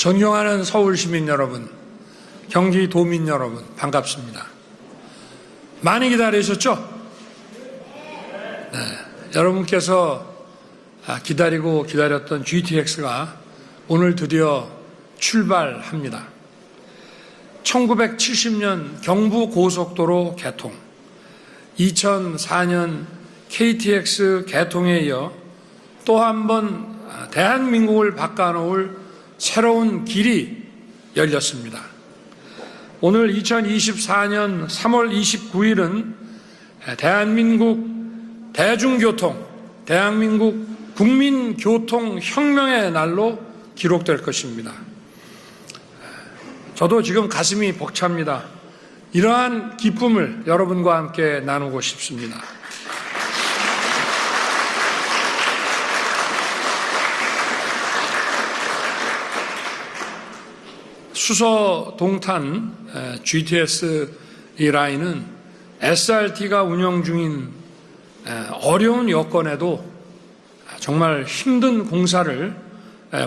존경하는 서울 시민 여러분, 경기 도민 여러분, 반갑습니다. 많이 기다리셨죠? 네, 여러분께서 기다리고 기다렸던 GTX가 오늘 드디어 출발합니다. 1970년 경부고속도로 개통, 2004년 KTX 개통에 이어 또 한 번 대한민국을 바꿔놓을 새로운 길이 열렸습니다. 오늘 2024년 3월 29일은 대한민국 대중교통, 대한민국 국민교통혁명의 날로 기록될 것입니다. 저도 지금 가슴이 벅찹니다. 이러한 기쁨을 여러분과 함께 나누고 싶습니다. 수서 동탄 GTX 이 라인은 SRT가 운영 중인 어려운 여건에도 정말 힘든 공사를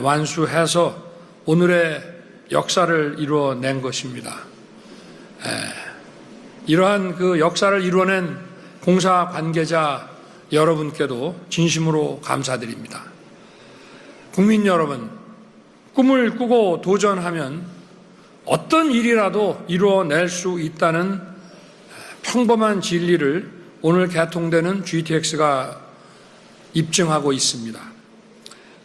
완수해서 오늘의 역사를 이루어낸 것입니다. 이러한 그 역사를 이루어낸 공사 관계자 여러분께도 진심으로 감사드립니다. 국민 여러분, 꿈을 꾸고 도전하면 어떤 일이라도 이루어낼 수 있다는 평범한 진리를 오늘 개통되는 GTX가 입증하고 있습니다.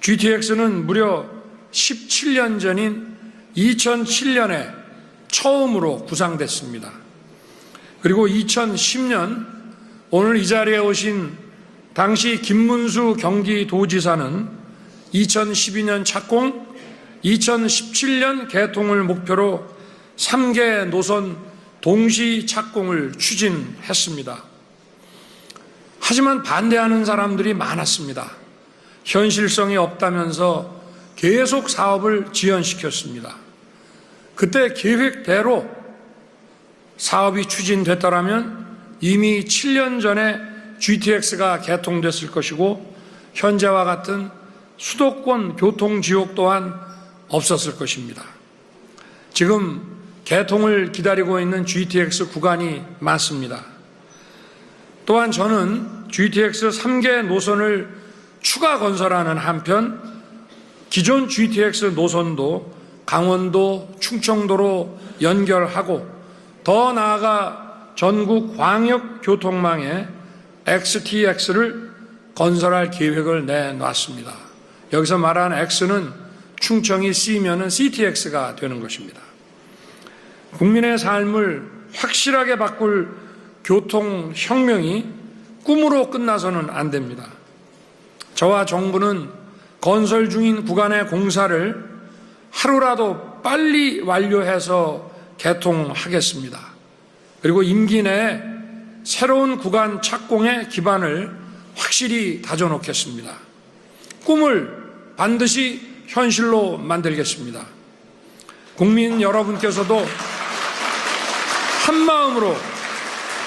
GTX는 무려 17년 전인 2007년에 처음으로 구상됐습니다. 그리고 2010년 오늘 이 자리에 오신 당시 김문수 경기도지사는 2012년 착공, 2017년 개통을 목표로 3개 노선 동시 착공을 추진했습니다. 하지만 반대하는 사람들이 많았습니다. 현실성이 없다면서 계속 사업을 지연시켰습니다. 그때 계획대로 사업이 추진됐더라면 이미 7년 전에 GTX가 개통됐을 것이고 현재와 같은 수도권 교통지옥 또한 없었을 것입니다. 지금 개통을 기다리고 있는 GTX 구간이 많습니다. 또한 저는 GTX 3개 노선을 추가 건설하는 한편 기존 GTX 노선도 강원도, 충청도로 연결하고 더 나아가 전국 광역교통망에 XTX를 건설할 계획을 내놨습니다. 여기서 말하는 X는 충청이 C면은 CTX가 되는 것입니다. 국민의 삶을 확실하게 바꿀 교통혁명이 꿈으로 끝나서는 안 됩니다. 저와 정부는 건설 중인 구간의 공사를 하루라도 빨리 완료해서 개통하겠습니다. 그리고 임기 내에 새로운 구간 착공의 기반을 확실히 다져놓겠습니다. 꿈을 반드시 현실로 만들겠습니다. 국민 여러분께서도 한마음으로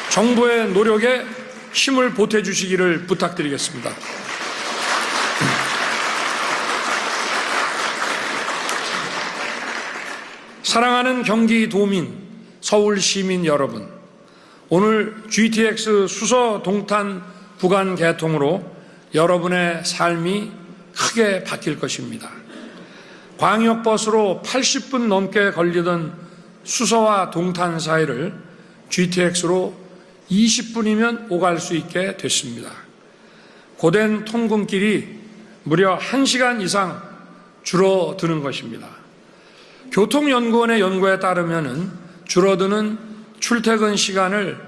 정부의 노력에 힘을 보태주시기를 부탁드리겠습니다. 사랑하는 경기도민, 서울 시민 여러분, 오늘 GTX 수서 동탄 구간 개통으로 여러분의 삶이 크게 바뀔 것입니다. 광역버스로 80분 넘게 걸리던 수서와 동탄 사이를 GTX로 20분이면 오갈 수 있게 됐습니다. 고된 통근길이 무려 1시간 이상 줄어드는 것입니다. 교통연구원의 연구에 따르면 줄어드는 출퇴근 시간을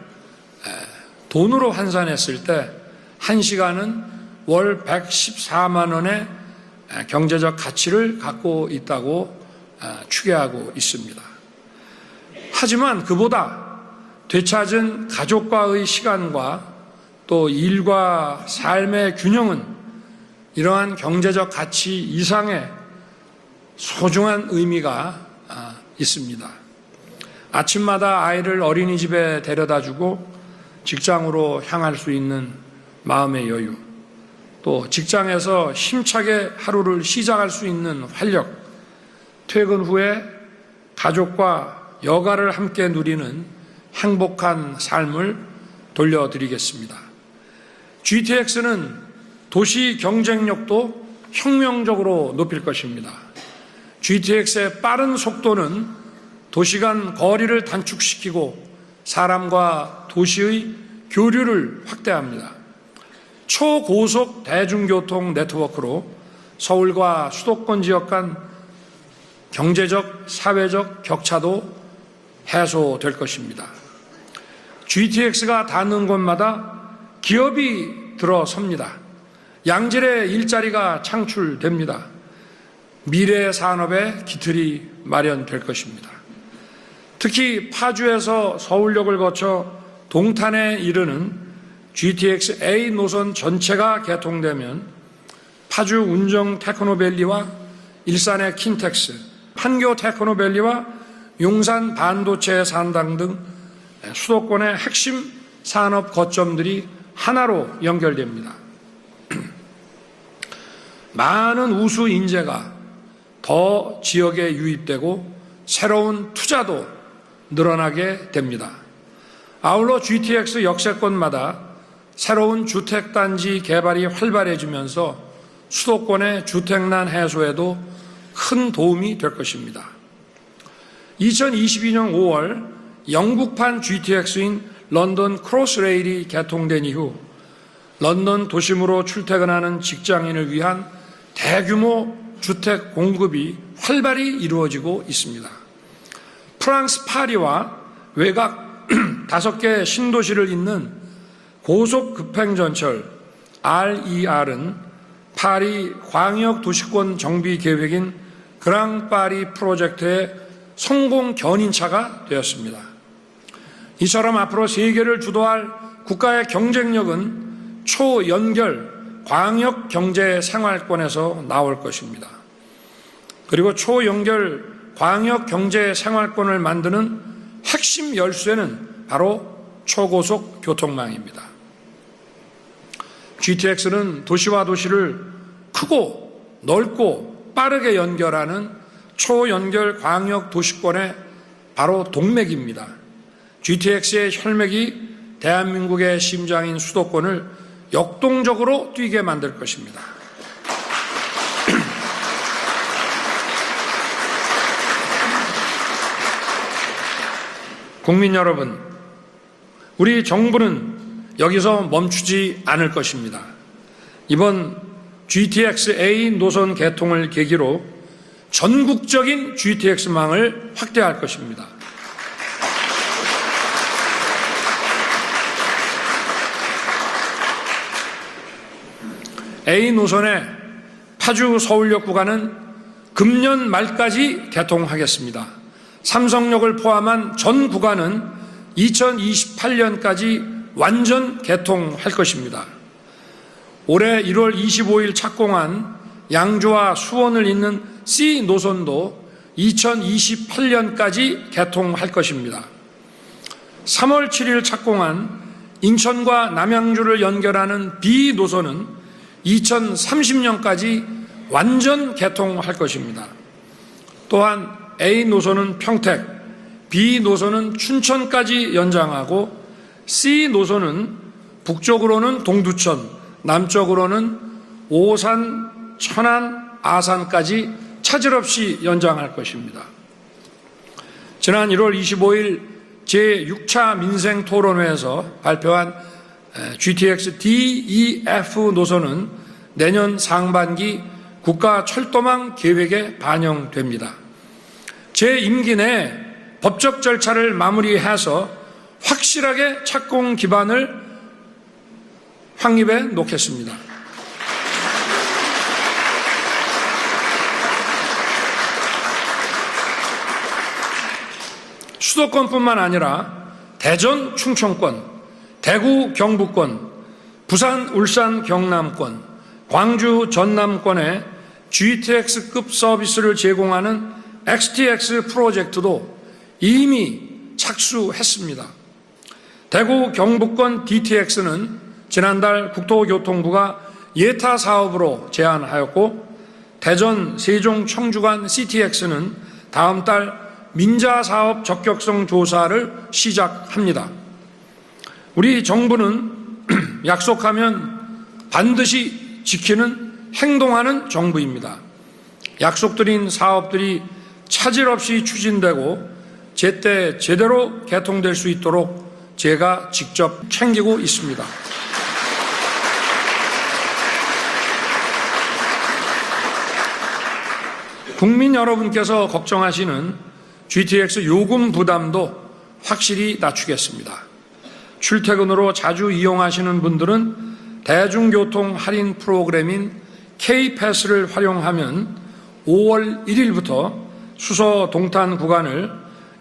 돈으로 환산했을 때 1시간은 월 114만 원의 경제적 가치를 갖고 있다고 추계하고 있습니다. 하지만 그보다 되찾은 가족과의 시간과 또 일과 삶의 균형은 이러한 경제적 가치 이상의 소중한 의미가 있습니다. 아침마다 아이를 어린이집에 데려다주고 직장으로 향할 수 있는 마음의 여유, 또 직장에서 힘차게 하루를 시작할 수 있는 활력, 퇴근 후에 가족과 여가를 함께 누리는 행복한 삶을 돌려드리겠습니다. GTX는 도시 경쟁력도 혁명적으로 높일 것입니다. GTX의 빠른 속도는 도시 간 거리를 단축시키고 사람과 도시의 교류를 확대합니다. 초고속 대중교통 네트워크로 서울과 수도권 지역 간 경제적, 사회적 격차도 해소될 것입니다. GTX가 닿는 곳마다 기업이 들어섭니다. 양질의 일자리가 창출됩니다. 미래 산업의 기틀이 마련될 것입니다. 특히 파주에서 서울역을 거쳐 동탄에 이르는 GTX A 노선 전체가 개통되면 파주 운정 테크노밸리와 일산의 킨텍스, 판교 테크노밸리와 용산 반도체 산당 등 수도권의 핵심 산업 거점들이 하나로 연결됩니다. 많은 우수 인재가 더 지역에 유입되고 새로운 투자도 늘어나게 됩니다. 아울러 GTX 역세권마다 새로운 주택단지 개발이 활발해지면서 수도권의 주택난 해소에도 큰 도움이 될 것입니다. 2022년 5월 영국판 GTX인 런던 크로스레일이 개통된 이후 런던 도심으로 출퇴근하는 직장인을 위한 대규모 주택 공급이 활발히 이루어지고 있습니다. 프랑스 파리와 외곽 5개 신도시를 잇는 고속 급행전철 RER은 파리 광역 도시권 정비 계획인 그랑파리 프로젝트의 성공 견인차가 되었습니다. 이처럼 앞으로 세계를 주도할 국가의 경쟁력은 초연결 광역 경제 생활권에서 나올 것입니다. 그리고 초연결 광역 경제 생활권을 만드는 핵심 열쇠는 바로 초고속 교통망입니다. GTX는 도시와 도시를 크고 넓고 빠르게 연결하는 초연결 광역 도시권의 바로 동맥입니다. GTX의 혈맥이 대한민국의 심장인 수도권을 역동적으로 뛰게 만들 것입니다. 국민 여러분, 우리 정부는 여기서 멈추지 않을 것입니다. 이번 GTX-A 노선 개통을 계기로 전국적인 GTX망을 확대할 것입니다. A 노선의 파주 서울역 구간은 금년 말까지 개통하겠습니다. 삼성역을 포함한 전 구간은 2028년까지 완전 개통할 것입니다. 올해 1월 25일 착공한 양주와 수원을 잇는 C 노선도 2028년까지 개통할 것입니다. 3월 7일 착공한 인천과 남양주를 연결하는 B 노선은 2030년까지 완전 개통할 것입니다. 또한 A 노선은 평택, B 노선은 춘천까지 연장하고 C 노선은 북쪽으로는 동두천, 남쪽으로는 오산, 천안, 아산까지 차질 없이 연장할 것입니다. 지난 1월 25일 제6차 민생토론회에서 발표한 GTX DEF 노선은 내년 상반기 국가철도망 계획에 반영됩니다. 제 임기 내 법적 절차를 마무리해서 확실하게 착공 기반을 확립해 놓겠습니다. 수도권뿐만 아니라 대전 충청권, 대구 경북권, 부산 울산 경남권, 광주 전남권에 GTX급 서비스를 제공하는 XTX 프로젝트도 이미 착수했습니다. 대구 경북권 DTX는 지난달 국토교통부가 예타 사업으로 제안하였고 대전, 세종, 청주 간 CTX는 다음 달 민자사업 적격성 조사를 시작합니다. 우리 정부는 약속하면 반드시 지키는 행동하는 정부입니다. 약속드린 사업들이 차질 없이 추진되고 제때 제대로 개통될 수 있도록 제가 직접 챙기고 있습니다. 국민 여러분께서 걱정하시는 GTX 요금 부담도 확실히 낮추겠습니다. 출퇴근으로 자주 이용하시는 분들은 대중교통 할인 프로그램인 K패스를 활용하면 5월 1일부터 수서 동탄 구간을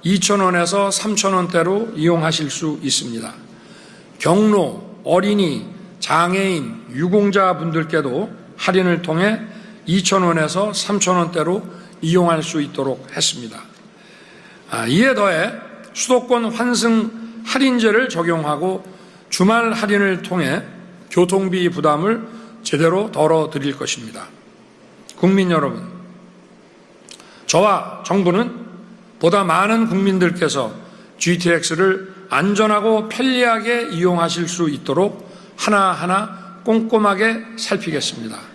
2,000원에서 3,000원대로 이용하실 수 있습니다. 경로, 어린이, 장애인, 유공자 분들께도 할인을 통해 2,000원에서 3,000원대로 이용할 수 있도록 했습니다. 이에 더해 수도권 환승 할인제를 적용하고 주말 할인을 통해 교통비 부담을 제대로 덜어드릴 것입니다. 국민 여러분, 저와 정부는 보다 많은 국민들께서 GTX를 안전하고 편리하게 이용하실 수 있도록 하나하나 꼼꼼하게 살피겠습니다.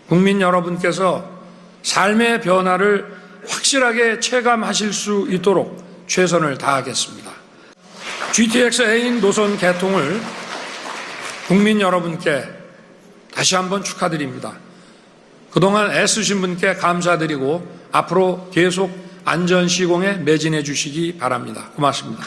국민 여러분께서 삶의 변화를 확실하게 체감하실 수 있도록 최선을 다하겠습니다. GTX A인 노선 개통을 국민 여러분께 다시 한번 축하드립니다. 그동안 애쓰신 분께 감사드리고 앞으로 계속 안전 시공에 매진해 주시기 바랍니다. 고맙습니다.